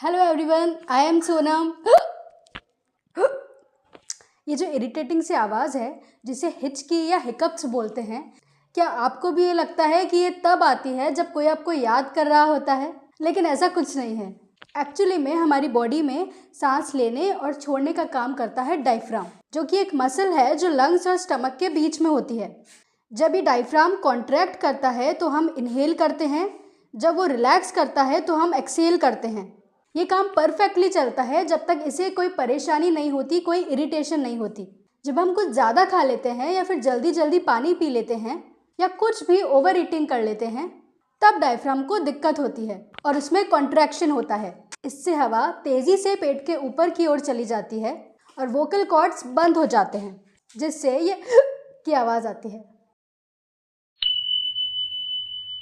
Hello everyone, I am Sonam. ये जो irritating सी आवाज़ है जिसे हिचकी या हिकअप्स बोलते हैं, क्या आपको भी ये लगता है कि ये तब आती है जब कोई आपको याद कर रहा होता है? लेकिन ऐसा कुछ नहीं है। एक्चुअली में हमारी बॉडी में सांस लेने और छोड़ने का काम करता है डायफ्राम, जो कि एक मसल है जो लंग्स और स्टमक के बीच में होती है। जब ये डायफ्राम कॉन्ट्रैक्ट करता है तो हम इनहेल करते हैं, जब वो रिलैक्स करता है तो हम एक्सहेल करते हैं। ये काम परफेक्टली चलता है जब तक इसे कोई परेशानी नहीं होती, कोई इरिटेशन नहीं होती। जब हम कुछ ज़्यादा खा लेते हैं या फिर जल्दी जल्दी पानी पी लेते हैं या कुछ भी ओवर ईटिंग कर लेते हैं, तब डायफ्राम को दिक्कत होती है और उसमें कॉन्ट्रैक्शन होता है। इससे हवा तेज़ी से पेट के ऊपर की ओर चली जाती है और वोकल कॉर्ड्स बंद हो जाते हैं, जिससे ये की आवाज़ आती है।